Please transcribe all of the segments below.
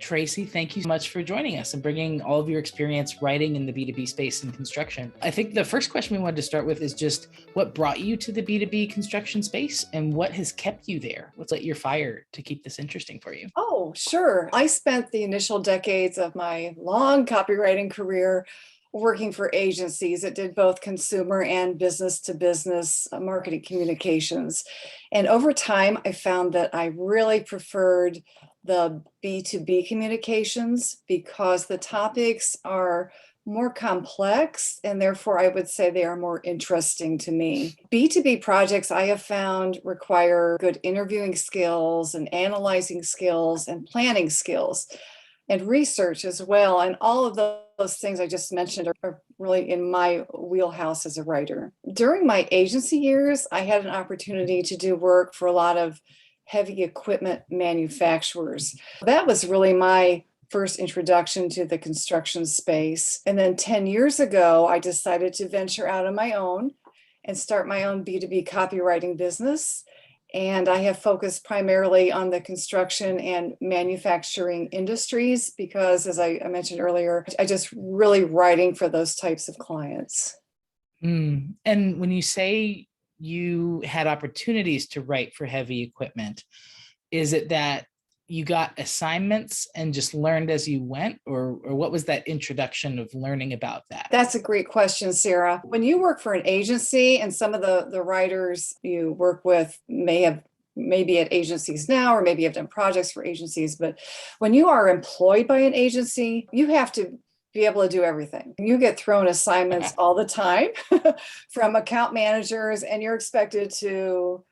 Tracy, thank you so much for joining us and bringing all of your experience writing in the B2B space in construction. I think the first question we wanted to start with is just what brought you to the B2B construction space and what has kept you there? What's lit your fire to keep this interesting for you? Oh, sure. I spent the initial decades of my long copywriting career working for agencies that did both consumer and business to business marketing communications. And over time, I found that I really preferred the B2B communications because the topics are more complex and therefore I would say they are more interesting to me. B2B projects I have found require good interviewing skills and analyzing skills and planning skills and research as well. And all of those things I just mentioned are really in my wheelhouse as a writer. During my agency years, I had an opportunity to do work for a lot of heavy equipment manufacturers. That was really my first introduction to the construction space. And then 10 years ago, I decided to venture out on my own and start my own B2B copywriting business. And I have focused primarily on the construction and manufacturing industries because, as I mentioned earlier, I just really writing for those types of clients. And when you say you had opportunities to write for heavy equipment, is it that you got assignments and just learned as you went, or what was that introduction of learning about that? That's a great question, Sarah. When you work for an agency, and some of the writers you work with maybe at agencies now, or maybe have done projects for agencies, but when you are employed by an agency, you have to be able to do everything. You get thrown assignments all the time from account managers, and you're expected to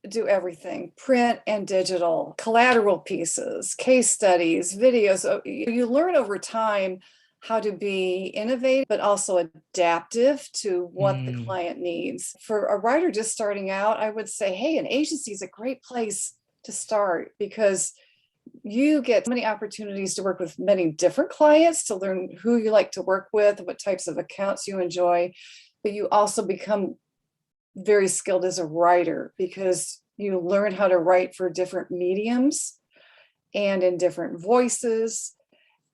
do everything: print and digital, collateral pieces, case studies, videos. You learn over time how to be innovative, but also adaptive to what the client needs. For a writer just starting out, I would say, hey, an agency is a great place to start because you get many opportunities to work with many different clients, to learn who you like to work with, what types of accounts you enjoy, but you also become very skilled as a writer because you learn how to write for different mediums and in different voices.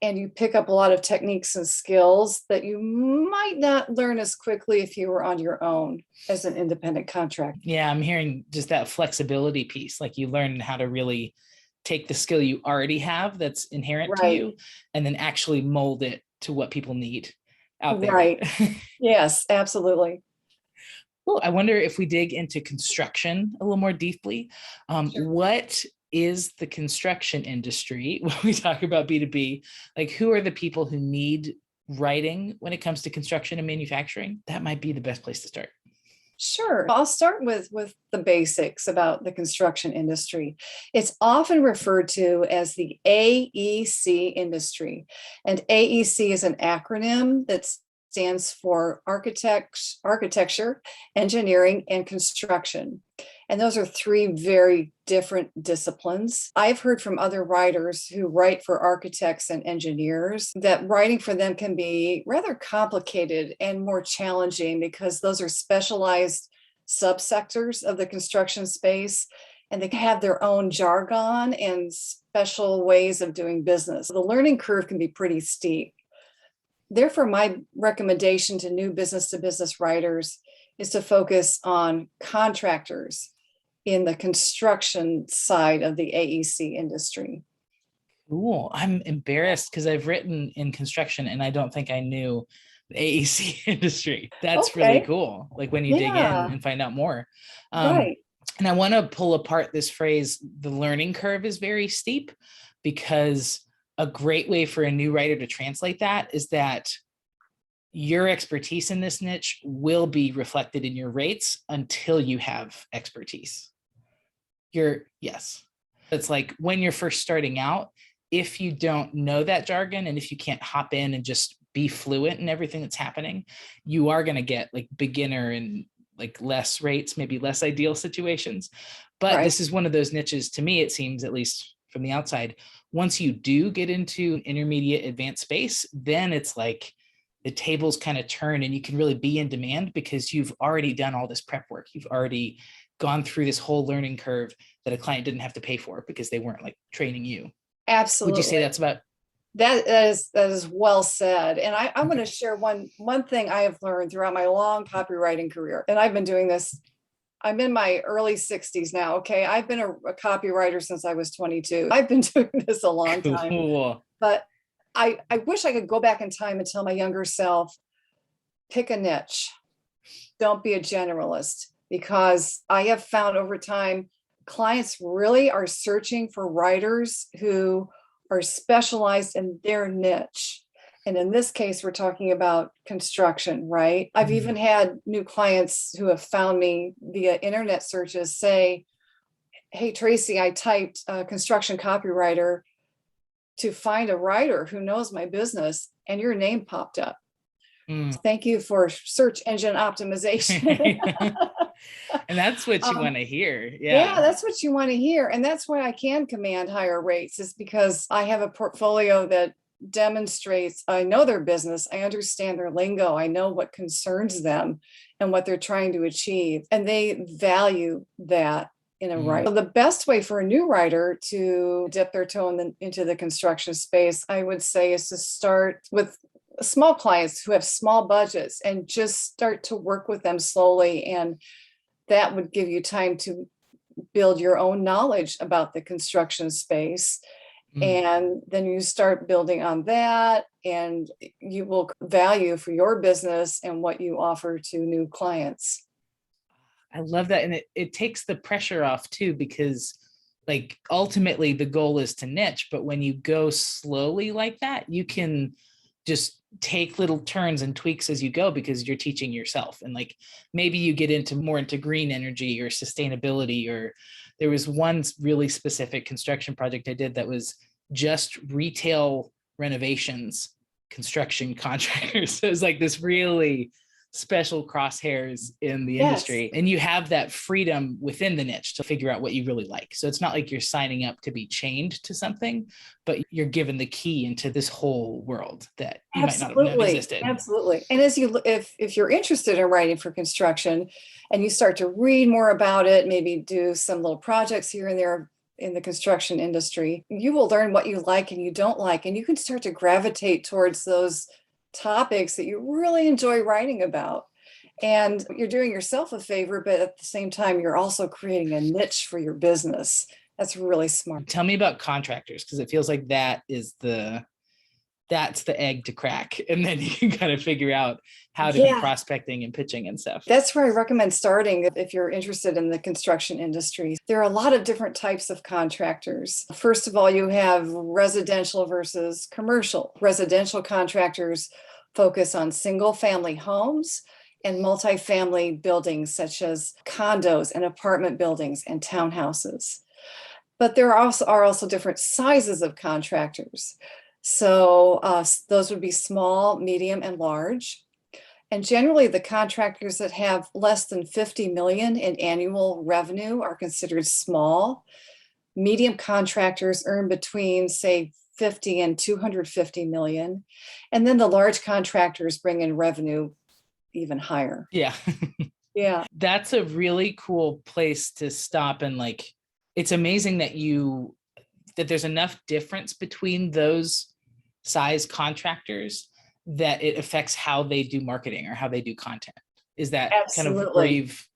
And you pick up a lot of techniques and skills that you might not learn as quickly if you were on your own as an independent contractor. Yeah, I'm hearing just that flexibility piece. Like you learn how to really take the skill you already have that's inherent to you and then actually mold it to what people need out there. Right. Yes, absolutely. Well, I wonder if we dig into construction a little more deeply. Sure. What is the construction industry when we talk about B2B? Like, who are the people who need writing when it comes to construction and manufacturing? That might be the best place to start. Sure. I'll start with the basics about the construction industry. It's often referred to as the AEC industry. And AEC is an acronym that stands for architecture, engineering, and construction. And those are three very different disciplines. I've heard from other writers who write for architects and engineers that writing for them can be rather complicated and more challenging because those are specialized subsectors of the construction space, and they have their own jargon and special ways of doing business. The learning curve can be pretty steep. Therefore, my recommendation to new business-to-business writers is to focus on contractors in the construction side of the AEC industry. Cool. I'm embarrassed because I've written in construction and I don't think I knew the AEC industry. That's really cool. Like when you dig in and find out more. Right. And I want to pull apart this phrase, the learning curve is very steep, because a great way for a new writer to translate that is that your expertise in this niche will be reflected in your rates until you have expertise. Yes. It's like when you're first starting out, if you don't know that jargon and if you can't hop in and just be fluent in everything that's happening, you are going to get like beginner and like less rates, maybe less ideal situations. But this is one of those niches, to me, it seems, at least from the outside, once you do get into an intermediate advanced space, then it's like the tables kind of turn and you can really be in demand because you've already done all this prep work. You've already gone through this whole learning curve that a client didn't have to pay for because they weren't like training you. Absolutely. Would you say that's about? That is well said. And I'm going to share one thing I have learned throughout my long copywriting career. And I've been doing this. I'm in my early 60s now. Okay. I've been a copywriter since I was 22. I've been doing this a long time, Cool. but I wish I could go back in time and tell my younger self, pick a niche. Don't be a generalist, because I have found over time, clients really are searching for writers who are specialized in their niche. And in this case, we're talking about construction, right? I've even had new clients who have found me via internet searches say, hey, Tracy, I typed construction copywriter to find a writer who knows my business, and your name popped up. Thank you for search engine optimization. And that's what you want to hear. Yeah, that's what you want to hear. And that's why I can command higher rates, is because I have a portfolio that demonstrates I know their business, I understand their lingo, I know what concerns them and what they're trying to achieve. And they value that in a writer. So the best way for a new writer to dip their toe into the construction space, I would say, is to start with small clients who have small budgets and just start to work with them slowly. And that would give you time to build your own knowledge about the construction space. And then you start building on that, and you will value for your business and what you offer to new clients. I love that. And it takes the pressure off too, because like ultimately the goal is to niche, but when you go slowly like that, you can just take little turns and tweaks as you go, because you're teaching yourself. And like maybe you get into more into green energy or sustainability, or there was one really specific construction project I did that was just retail renovations, construction contractors. So it was like this really special crosshairs in the industry. And you have that freedom within the niche to figure out what you really like. So it's not like you're signing up to be chained to something, but you're given the key into this whole world that you might not have known existed. Absolutely. And if you're interested in writing for construction and you start to read more about it, maybe do some little projects here and there in the construction industry, you will learn what you like and you don't like, and you can start to gravitate towards those topics that you really enjoy writing about. And you're doing yourself a favor, but at the same time, you're also creating a niche for your business. That's really smart. Tell me about contractors, because it feels like that's the egg to crack. And then you can kind of figure out how to be prospecting and pitching and stuff. That's where I recommend starting if you're interested in the construction industry. There are a lot of different types of contractors. First of all, you have residential versus commercial. Residential contractors focus on single family homes and multifamily buildings, such as condos and apartment buildings and townhouses. But there are also different sizes of contractors. So those would be small, medium, and large. And generally, the contractors that have less than 50 million in annual revenue are considered small. Medium contractors earn between, say, 50 and 250 million. And then the large contractors bring in revenue even higher. Yeah. Yeah. That's a really cool place to stop. And like, it's amazing that there's enough difference between those size contractors that it affects how they do marketing or how they do content. Is that kind of where you've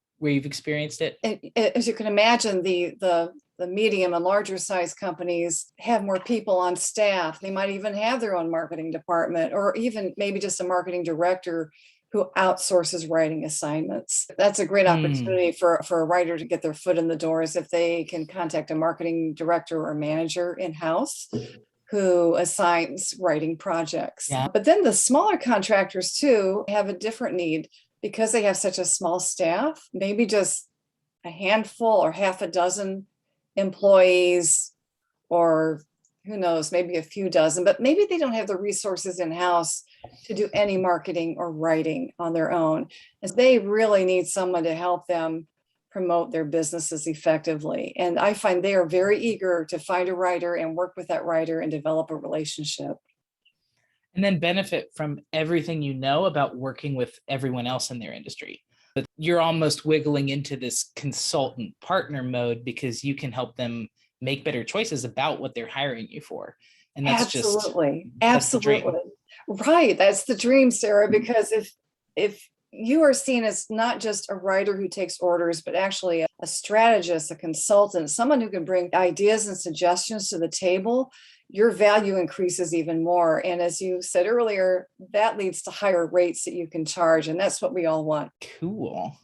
experienced it? And as you can imagine, the medium and larger size companies have more people on staff. They might even have their own marketing department, or even maybe just a marketing director who outsources writing assignments. That's a great opportunity for a writer to get their foot in the doors if they can contact a marketing director or manager in-house who assigns writing projects. Yeah. But then the smaller contractors too have a different need, because they have such a small staff, maybe just a handful or half a dozen employees, or who knows, maybe a few dozen, but maybe they don't have the resources in-house to do any marketing or writing on their own. And they really need someone to help them promote their businesses effectively. And I find they are very eager to find a writer and work with that writer and develop a relationship. And then benefit from everything you know about working with everyone else in their industry. But you're almost wiggling into this consultant partner mode, because you can help them make better choices about what they're hiring you for. And Absolutely. that's the dream. Absolutely. Right. That's the dream, Sarah, because if you are seen as not just a writer who takes orders, but actually a strategist, a consultant, someone who can bring ideas and suggestions to the table, your value increases even more. And as you said earlier, that leads to higher rates that you can charge. And that's what we all want. Cool.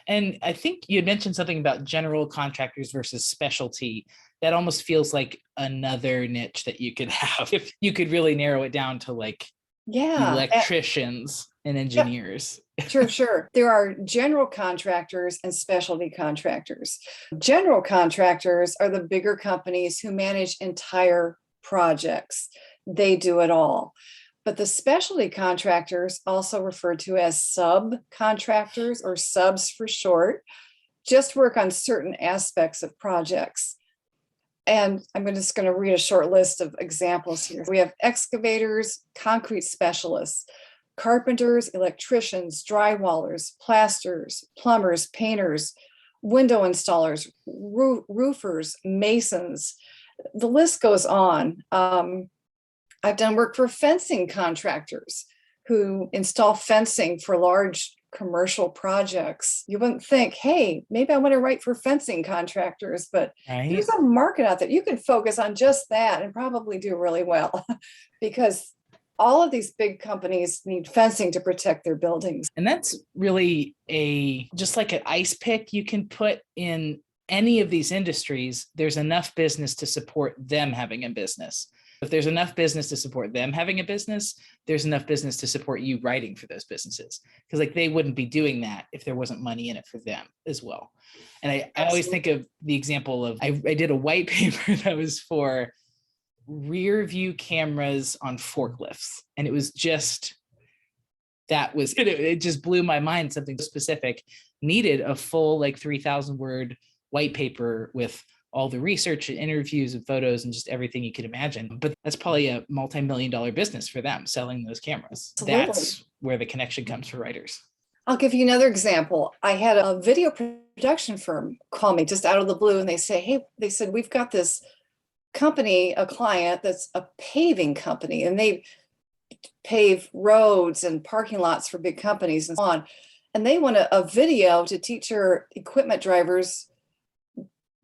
And I think you had mentioned something about general contractors versus specialty. That almost feels like another niche that you could have if you could really narrow it down to like electricians and engineers. Yep. Sure. There are general contractors and specialty contractors. General contractors are the bigger companies who manage entire projects. They do it all. But the specialty contractors, also referred to as subcontractors or subs for short, just work on certain aspects of projects. And I'm just going to read a short list of examples here. We have excavators, concrete specialists, carpenters, electricians, drywallers, plasters, plumbers, painters, window installers, roofers, masons. The list goes on. I've done work for fencing contractors who install fencing for large commercial projects. You wouldn't think, hey, maybe I want to write for fencing contractors, but there's a market out there. You can focus on just that and probably do really well because all of these big companies need fencing to protect their buildings. And that's really just like an ice pick you can put in any of these industries. There's enough business to support them having a business. If there's enough business to support them having a business, there's enough business to support you writing for those businesses. Because like they wouldn't be doing that if there wasn't money in it for them as well. And I always think of the example of, I did a white paper that was for rear view cameras on forklifts. And it was just, it just blew my mind. Something specific needed a full like 3,000 word white paper with all the research and interviews and photos and just everything you could imagine. But that's probably a multi-million-dollar business for them selling those cameras. Absolutely. That's where the connection comes for writers. I'll give you another example. I had a video production firm call me just out of the blue and they said, we've got this company, a client that's a paving company, and they pave roads and parking lots for big companies and so on. And they want a video to teach their equipment drivers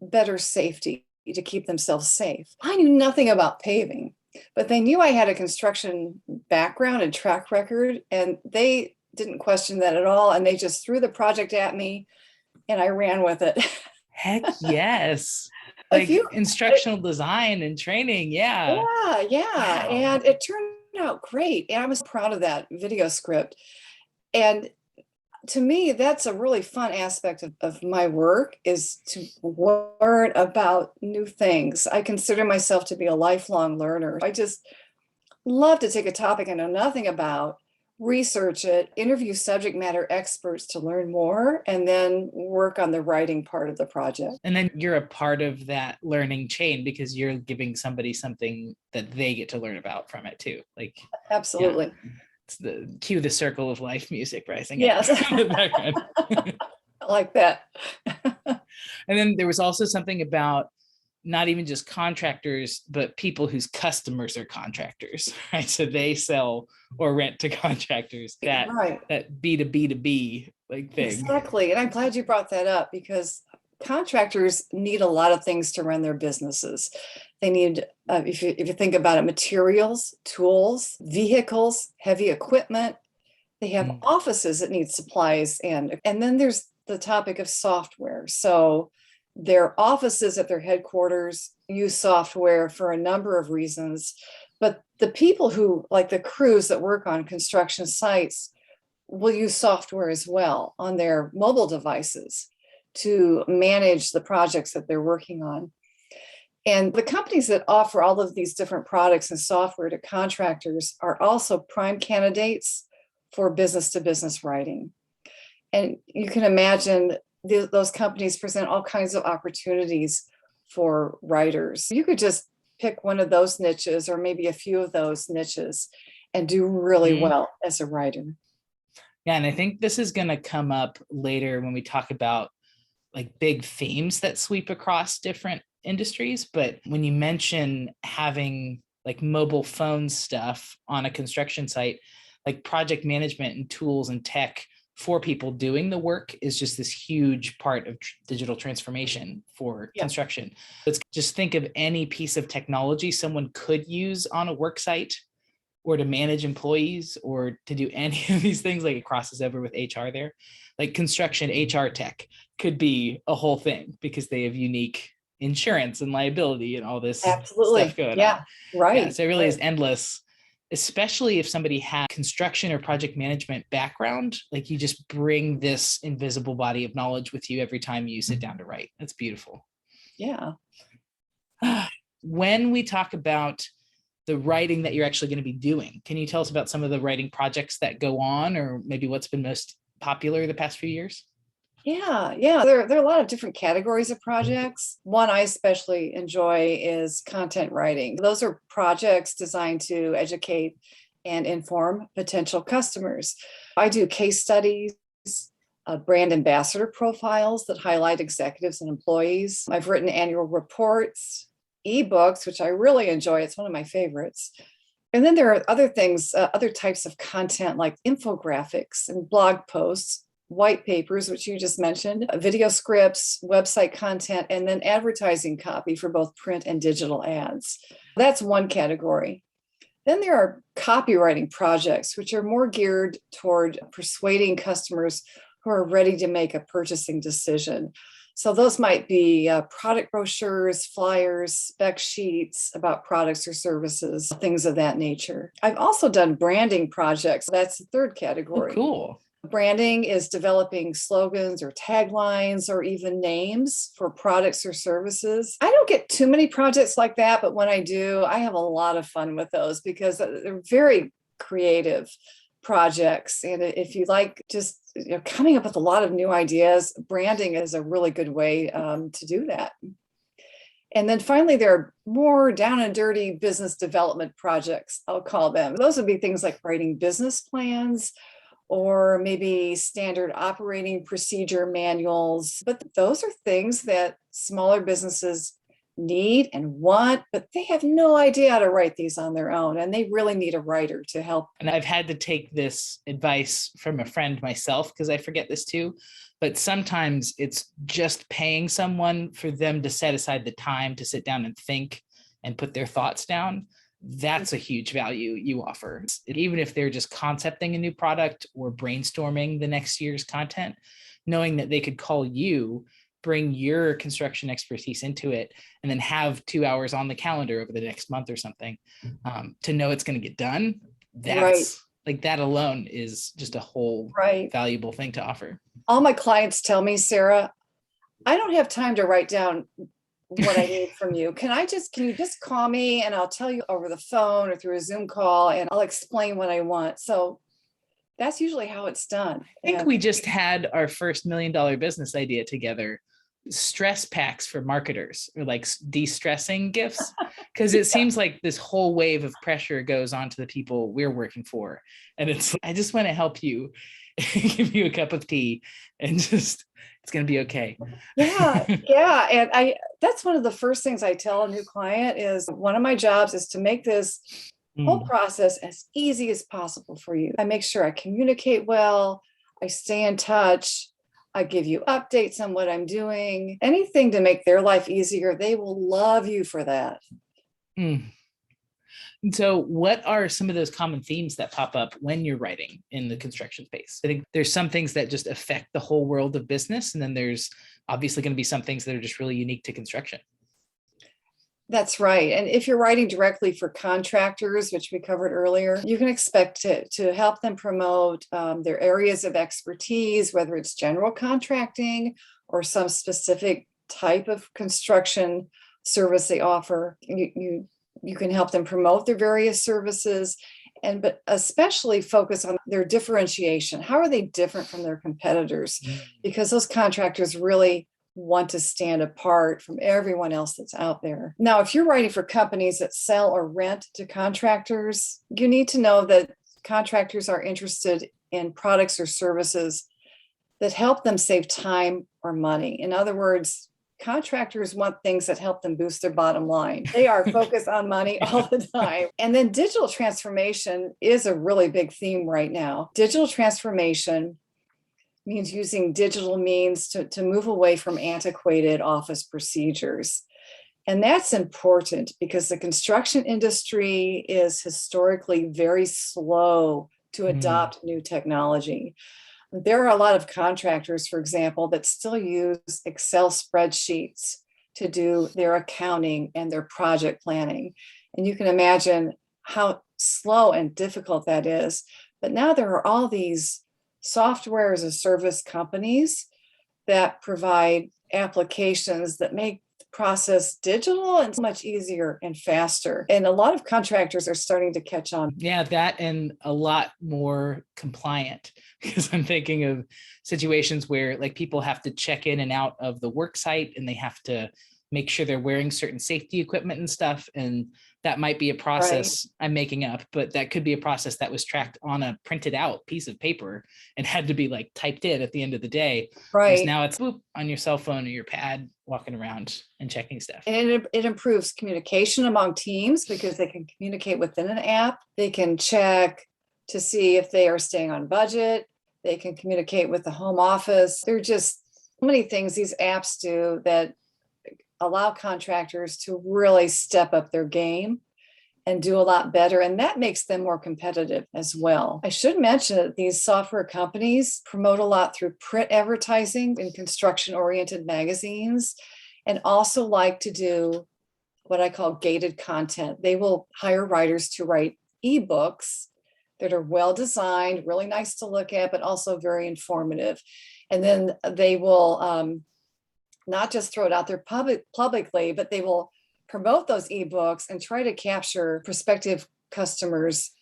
better safety, to keep themselves safe. I knew nothing about paving, but they knew I had a construction background and track record, and they didn't question that at all. And they just threw the project at me and I ran with it. Heck yes. Like instructional design and training. Yeah. Wow. And it turned out great. And I was proud of that video script. And to me, that's a really fun aspect of my work, is to learn about new things. I consider myself to be a lifelong learner. I just love to take a topic I know nothing about, research it, interview subject matter experts to learn more, and then work on the writing part of the project. And then you're a part of that learning chain because you're giving somebody something that they get to learn about from it too. Like, absolutely. Yeah. It's the cue the circle of life music rising. Yes. I like that. And then there was also something about not even just contractors, but people whose customers are contractors, right? So they sell or rent to contractors, that B2B like thing. Exactly. And I'm glad you brought that up, because contractors need a lot of things to run their businesses. They need, if you think about it, materials, tools, vehicles, heavy equipment. They have offices that need supplies, and then there's the topic of software. So their offices at their headquarters use software for a number of reasons, but the people who, like the crews that work on construction sites, will use software as well on their mobile devices to manage the projects that they're working on. And the companies that offer all of these different products and software to contractors are also prime candidates for business-to-business writing. And you can imagine those companies present all kinds of opportunities for writers. You could just pick one of those niches, or maybe a few of those niches, and do really well as a writer. Yeah, and I think this is going to come up later when we talk about like big themes that sweep across different industries. But when you mention having like mobile phone stuff on a construction site, like project management and tools and tech for people doing the work is just this huge part of digital transformation for construction. Let's just think of any piece of technology someone could use on a work site or to manage employees or to do any of these things. Like it crosses over with HR there. Like construction HR tech could be a whole thing because they have unique insurance and liability and all this stuff going on. Right. Yeah, so it really is endless, especially if somebody has construction or project management background. Like you just bring this invisible body of knowledge with you every time you sit down to write. That's beautiful. Yeah. When we talk about the writing that you're actually going to be doing, can you tell us about some of the writing projects that go on, or maybe what's been most popular the past few years? Yeah. There are a lot of different categories of projects. One I especially enjoy is content writing. Those are projects designed to educate and inform potential customers. I do case studies, brand ambassador profiles that highlight executives and employees. I've written annual reports, ebooks, which I really enjoy. It's one of my favorites. And then there are other things, other types of content like infographics and blog posts, white papers, which you just mentioned, video scripts, website content, and then advertising copy for both print and digital ads. That's one category. Then there are copywriting projects, which are more geared toward persuading customers who are ready to make a purchasing decision. So those might be product brochures, flyers, spec sheets about products or services, things of that nature. I've also done branding projects. That's the third category. Oh, cool. Branding is developing slogans or taglines or even names for products or services. I don't get too many projects like that, but when I do, I have a lot of fun with those because they're very creative projects. And if you like just coming up with a lot of new ideas, branding is a really good way to do that. And then finally, there are more down and dirty business development projects, I'll call them. Those would be things like writing business plans, or maybe standard operating procedure manuals. But those are things that smaller businesses need and want, but they have no idea how to write these on their own. And they really need a writer to help. And I've had to take this advice from a friend myself because I forget this too. But sometimes it's just paying someone for them to set aside the time to sit down and think and put their thoughts down. That's a huge value you offer. Even if they're just concepting a new product or brainstorming the next year's content, knowing that they could call you, bring your construction expertise into it, and then have 2 hours on the calendar over the next month or something to know it's going to get done. That's like that alone is just a whole valuable thing to offer. All my clients tell me, Sarah, I don't have time to write down what I need from you. Can you just call me and I'll tell you over the phone or through a Zoom call and I'll explain what I want. So that's usually how it's done. I think we just had our first $1 million business idea together. Stress packs for marketers, or like de-stressing gifts, because it seems like this whole wave of pressure goes on to the people we're working for. And I just want to help you, give you a cup of tea and just, it's going to be okay. Yeah. And that's one of the first things I tell a new client is one of my jobs is to make this whole process as easy as possible for you. I make sure I communicate well, I stay in touch, I give you updates on what I'm doing, anything to make their life easier. They will love you for that. So what are some of those common themes that pop up when you're writing in the construction space? I think there's some things that just affect the whole world of business. And then there's obviously going to be some things that are just really unique to construction. That's right. And if you're writing directly for contractors, which we covered earlier, you can expect to help them promote their areas of expertise, whether it's general contracting or some specific type of construction service they offer. You can help them promote their various services, but especially focus on their differentiation. How are they different from their competitors? Because those contractors really want to stand apart from everyone else that's out there. Now, if you're writing for companies that sell or rent to contractors, you need to know that contractors are interested in products or services that help them save time or money. In other words, contractors want things that help them boost their bottom line. They are focused on money all the time. And then digital transformation is a really big theme right now. Digital transformation means using digital means to move away from antiquated office procedures. And that's important because the construction industry is historically very slow to adopt new technology. There are a lot of contractors, for example, that still use Excel spreadsheets to do their accounting and their project planning. And you can imagine how slow and difficult that is. But now there are all these software as a service companies that provide applications that make the process digital and much easier and faster. And a lot of contractors are starting to catch on. Yeah, that and a lot more compliant, because I'm thinking of situations where like people have to check in and out of the work site and they have to make sure they're wearing certain safety equipment and stuff. And that might be a process I'm making up, but that could be a process that was tracked on a printed out piece of paper and had to be like typed in at the end of the day. Whereas now it's boop on your cell phone or your pad, walking around and checking stuff. And it improves communication among teams because they can communicate within an app. They can check to see if they are staying on budget. They can communicate with the home office. There are just so many things these apps do that allow contractors to really step up their game and do a lot better. And that makes them more competitive as well. I should mention that these software companies promote a lot through print advertising in construction-oriented magazines, and also like to do what I call gated content. They will hire writers to write ebooks that are well designed, really nice to look at, but also very informative. And then they will not just throw it out there publicly, but they will promote those ebooks and try to capture prospective customers'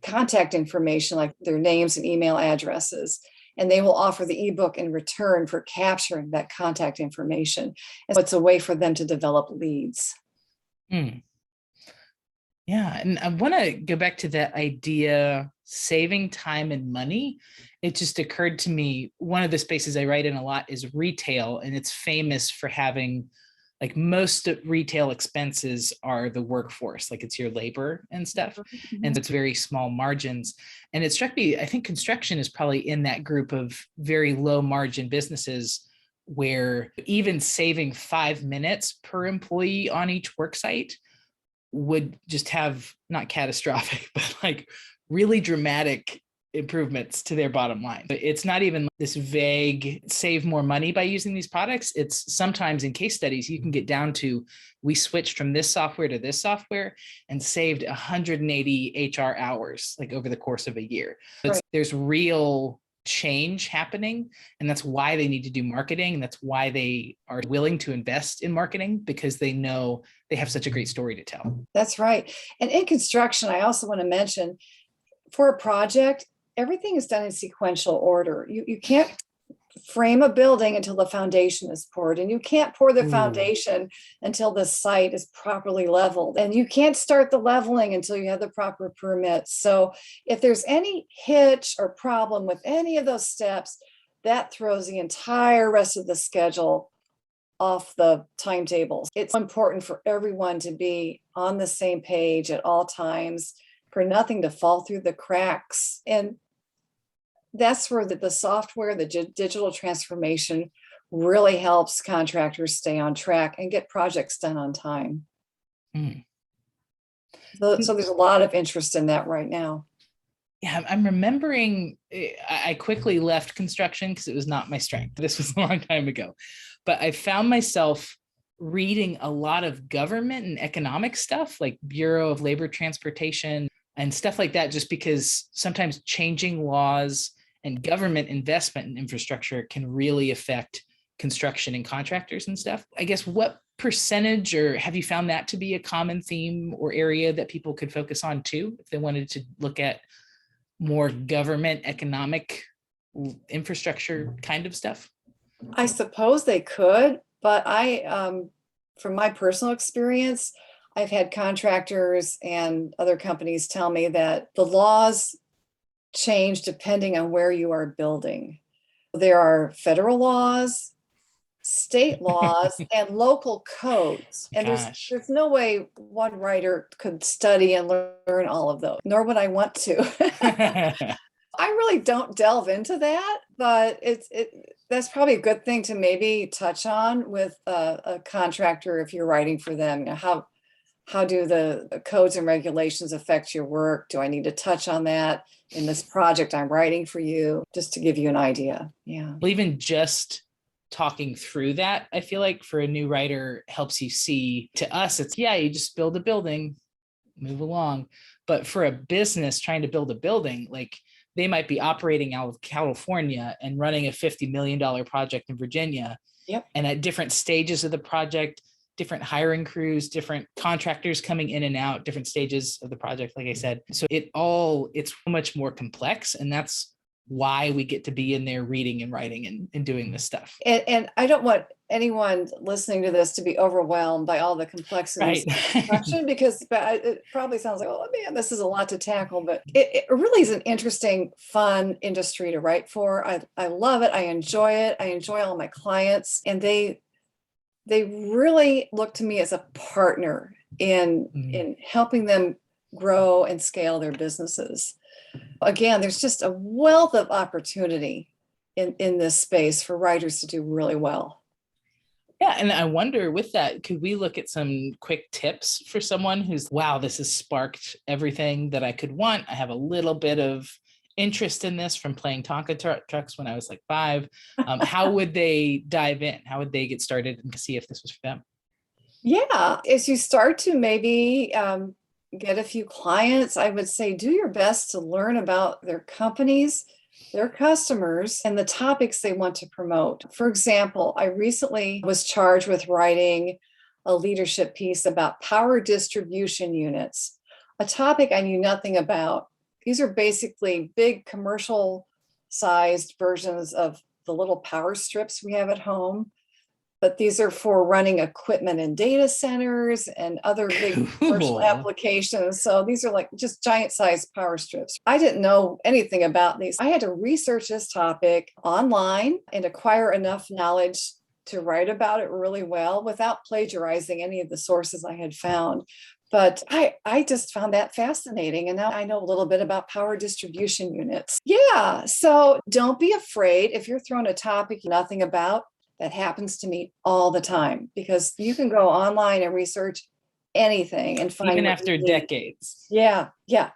contact information, like their names and email addresses. And they will offer the ebook in return for capturing that contact information. And so it's a way for them to develop leads. Yeah, and I want to go back to that idea, saving time and money. It just occurred to me, one of the spaces I write in a lot is retail, and it's famous for having, like, most retail expenses are the workforce, like it's your labor and stuff. And it's very small margins. And it struck me, I think construction is probably in that group of very low margin businesses where even saving 5 minutes per employee on each work site would just have, not catastrophic, but like really dramatic improvements to their bottom line. It's not even this vague save more money by using these products. It's sometimes in case studies, you can get down to, we switched from this software to this software and saved 180 HR hours, like over the course of a year. There's real change happening, and that's why they need to do marketing, and that's why they are willing to invest in marketing, because they know they have such a great story to tell. That's right. And in construction, I also want to mention, for a project, everything is done in sequential order. You can't frame a building until the foundation is poured, and you can't pour the foundation until the site is properly leveled, and you can't start the leveling until you have the proper permits. So if there's any hitch or problem with any of those steps, that throws the entire rest of the schedule off the timetables. It's important for everyone to be on the same page at all times, for nothing to fall through the cracks. And that's where the software, the digital transformation really helps contractors stay on track and get projects done on time. So there's a lot of interest in that right now. Yeah, I'm remembering, I quickly left construction because it was not my strength. This was a long time ago, but I found myself reading a lot of government and economic stuff, like Bureau of Labor Transportation and stuff like that, just because sometimes changing laws and government investment in infrastructure can really affect construction and contractors and stuff. I guess, what percentage, or have you found that to be a common theme or area that people could focus on too, if they wanted to look at more government economic infrastructure kind of stuff? I suppose they could, but from my personal experience, I've had contractors and other companies tell me that the laws change depending on where you are building. There are federal laws, state laws and local codes. And Gosh. there's no way one writer could study and learn all of those, nor would I want to. I really don't delve into that, but that's probably a good thing to maybe touch on with a contractor if you're writing for them. You know, how do the codes and regulations affect your work? Do I need to touch on that in this project I'm writing for you? Just to give you an idea. Yeah. Well, even just talking through that, I feel like for a new writer helps you see. To us, it's, yeah, you just build a building, move along. But for a business trying to build a building, like they might be operating out of California and running a $50 million project in Virginia. Yep. And at different stages of the project, different hiring crews, different contractors coming in and out, different stages of the project, like I said. So it's much more complex. And that's why we get to be in there reading and writing and doing this stuff. And I don't want anyone listening to this to be overwhelmed by all the complexities of construction, because it probably sounds like, oh man, this is a lot to tackle, but it really is an interesting, fun industry to write for. I love it. I enjoy it. I enjoy all my clients, and they really look to me as a partner in helping them grow and scale their businesses. Again, there's just a wealth of opportunity in this space for writers to do really well. Yeah. And I wonder with that, could we look at some quick tips for someone who's, wow, this has sparked everything that I could want. I have a little bit of interest in this from playing Tonka trucks when I was like 5. How would they dive in? How would they get started and see if this was for them? Yeah, as you start to maybe get a few clients, I would say do your best to learn about their companies, their customers, and the topics they want to promote. For example, I recently was charged with writing a leadership piece about power distribution units, a topic I knew nothing about. These are basically big commercial sized versions of the little power strips we have at home. But these are for running equipment in data centers and other big commercial applications. So these are like just giant sized power strips. I didn't know anything about these. I had to research this topic online and acquire enough knowledge to write about it really well without plagiarizing any of the sources I had found. But I just found that fascinating. And now I know a little bit about power distribution units. Yeah. So don't be afraid if you're thrown a topic you know nothing about. That happens to me all the time, because you can go online and research anything and find even after decades. Yeah,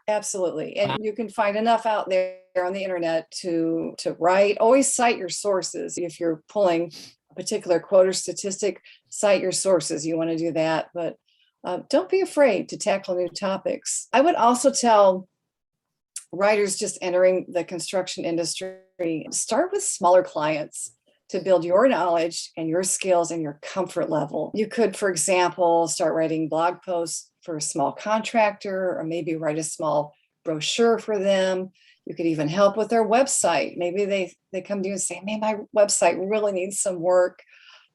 absolutely. And you can find enough out there on the internet to write. Always cite your sources. If you're pulling a particular quote or statistic, cite your sources. You want to do that, but don't be afraid to tackle new topics. I would also tell writers just entering the construction industry, start with smaller clients to build your knowledge and your skills and your comfort level. You could, for example, start writing blog posts for a small contractor, or maybe write a small brochure for them. You could even help with their website. Maybe they come to you and say, man, my website really needs some work.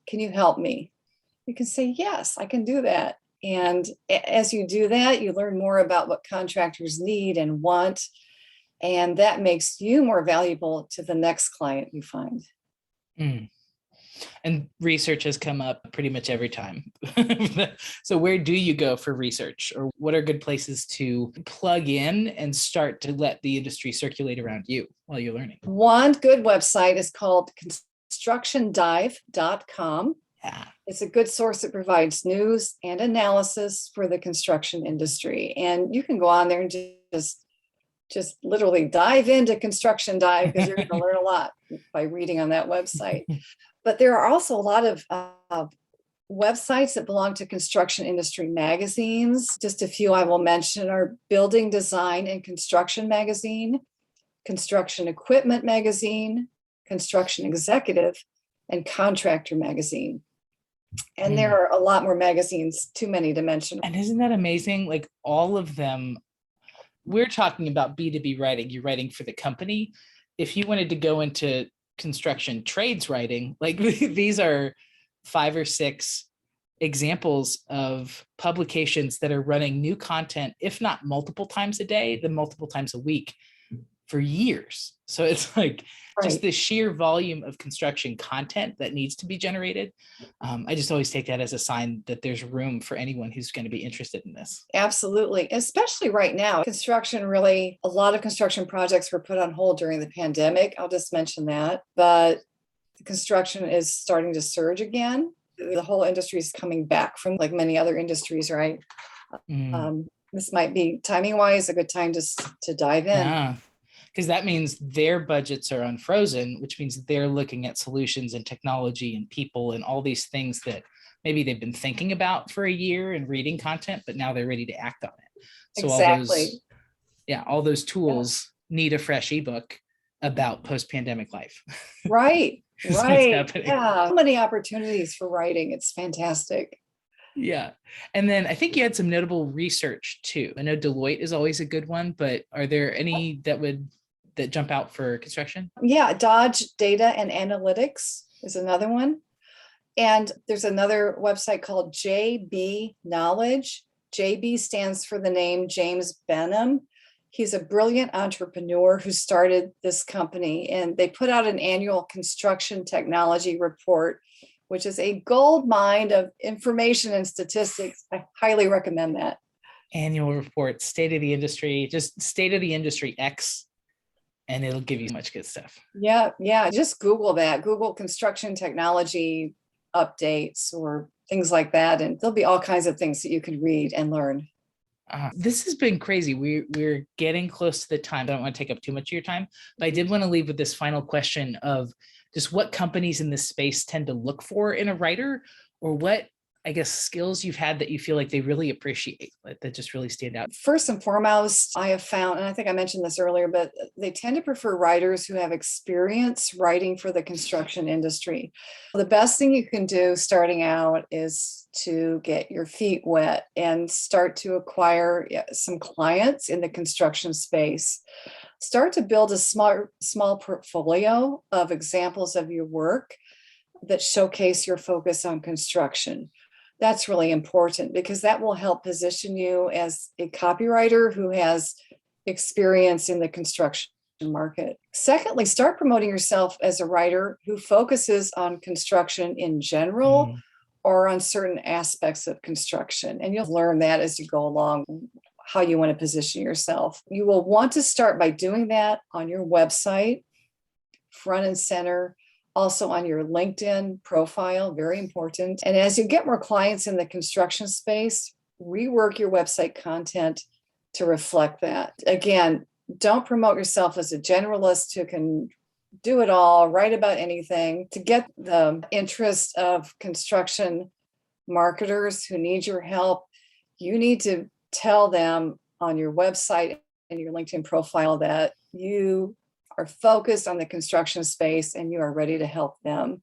Can you help me? You can say, yes, I can do that. And as you do that, you learn more about what contractors need and want. And that makes you more valuable to the next client you find. And research has come up pretty much every time. So where do you go for research, or what are good places to plug in and start to let the industry circulate around you while you're learning? One good website is called constructiondive.com. Yeah. It's a good source that provides news and analysis for the construction industry. And you can go on there and just literally dive into Construction Dive, because you're going to learn a lot by reading on that website. But there are also a lot of websites that belong to construction industry magazines. Just a few I will mention are Building Design and Construction Magazine, Construction Equipment Magazine, Construction Executive, and Contractor Magazine. And there are a lot more magazines, too many to mention. And isn't that amazing? Like all of them, we're talking about B2B writing. You're writing for the company. If you wanted to go into construction trades writing, like these are 5 or 6 examples of publications that are running new content, if not multiple times a day, then multiple times a week for years. So it's like just Right. the sheer volume of construction content that needs to be generated. I just always take that as a sign that there's room for anyone who's going to be interested in this. Absolutely. Especially right now. Construction really, a lot of construction projects were put on hold during the pandemic. I'll just mention that. But construction is starting to surge again. The whole industry is coming back from like many other industries, right? This might be timing wise a good time to dive in. Yeah, because that means their budgets are unfrozen, which means they're looking at solutions and technology and people and all these things that maybe they've been thinking about for a year and reading content, but now they're ready to act on it. So Exactly. all those tools need a fresh ebook about post-pandemic life. Right. Is what's Right. happening. Yeah. So many opportunities for writing. It's fantastic. Yeah. And then I think you had some notable research too. I know Deloitte is always a good one, but are there any that jump out for construction? Yeah. Dodge Data and Analytics is another one. And there's another website called JB Knowledge. JB stands for the name James Benham. He's a brilliant entrepreneur who started this company, and they put out an annual construction technology report, which is a gold mine of information and statistics. I highly recommend that. Annual report, state of the industry, just state of the industry X, and it'll give you much good stuff. Yeah, yeah. Just Google that. Google construction technology updates or things like that, and there'll be all kinds of things that you can read and learn. This has been crazy. We're getting close to the time. I don't want to take up too much of your time, but I did want to leave with this final question of just what companies in this space tend to look for in a writer, or what, I guess, skills you've had that you feel like they really appreciate, that just really stand out. First and foremost, I have found, and I think I mentioned this earlier, but they tend to prefer writers who have experience writing for the construction industry. The best thing you can do starting out is to get your feet wet and start to acquire some clients in the construction space. Start to build a small portfolio of examples of your work that showcase your focus on construction. That's really important because that will help position you as a copywriter who has experience in the construction market. Secondly, start promoting yourself as a writer who focuses on construction in general or on certain aspects of construction. And you'll learn that as you go along, how you want to position yourself. You will want to start by doing that on your website, front and center. Also on your LinkedIn profile, very important. And as you get more clients in the construction space, rework your website content to reflect that. Again, don't promote yourself as a generalist who can do it all, write about anything. To get the interest of construction marketers who need your help, you need to tell them on your website and your LinkedIn profile that you are focused on the construction space and you are ready to help them.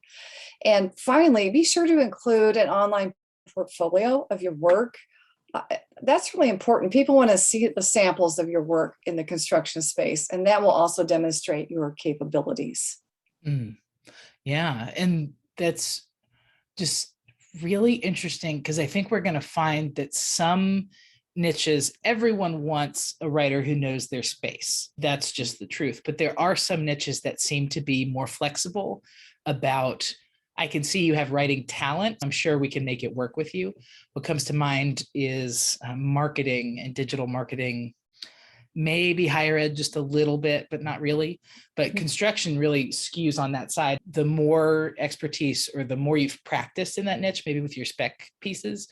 And finally, be sure to include an online portfolio of your work. That's really important. People want to see the samples of your work in the construction space, and that will also demonstrate your capabilities. Yeah, and that's just really interesting because I think we're going to find that some niches, everyone wants a writer who knows their space. That's just the truth. But there are some niches that seem to be more flexible about, I can see you have writing talent. I'm sure we can make it work with you. What comes to mind is marketing and digital marketing, maybe higher ed just a little bit, but not really. But construction really skews on that side. The more expertise or the more you've practiced in that niche, maybe with your spec pieces,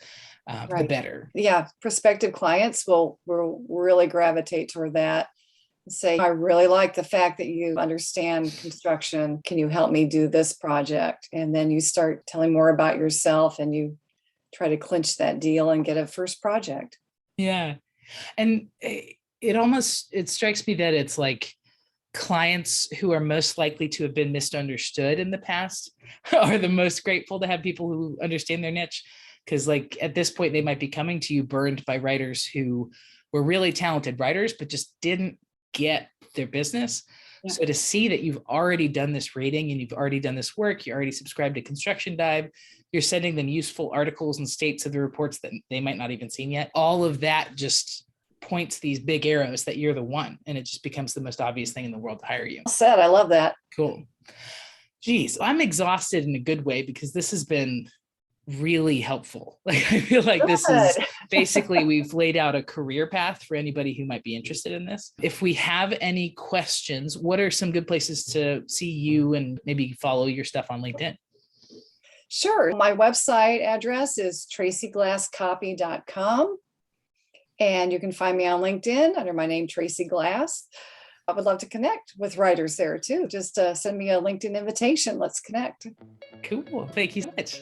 the better. Yeah, prospective clients will really gravitate toward that. Say, I really like the fact that you understand construction. Can you help me do this project? And then you start telling more about yourself and you try to clinch that deal and get a first project. Yeah. And it strikes me that it's like clients who are most likely to have been misunderstood in the past are the most grateful to have people who understand their niche. Because like at this point, they might be coming to you burned by writers who were really talented writers, but just didn't get their business. Yeah. So to see that you've already done this rating and you've already done this work, you're already subscribed to Construction Dive, you're sending them useful articles and states of the reports that they might not even seen yet. All of that just points these big arrows that you're the one, and it just becomes the most obvious thing in the world to hire you. Well said. I love that. Cool. Geez, I'm exhausted in a good way because this has been really helpful. Like, I feel like this is basically, we've laid out a career path for anybody who might be interested in this. If we have any questions, what are some good places to see you and maybe follow your stuff on LinkedIn? Sure. My website address is tracyglasscopy.com. And you can find me on LinkedIn under my name, Tracy Glass. I would love to connect with writers there too. Just send me a LinkedIn invitation. Let's connect. Cool. Thank you so much.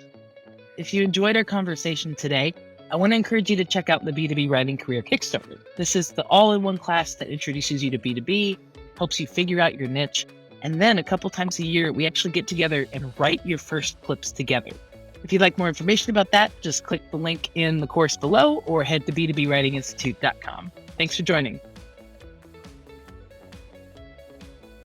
If you enjoyed our conversation today, I want to encourage you to check out the B2B Writing Career Kickstarter. This is the all-in-one class that introduces you to B2B, helps you figure out your niche, and then a couple times a year, we actually get together and write your first clips together. If you'd like more information about that, just click the link in the course below or head to b2bwritinginstitute.com. Thanks for joining.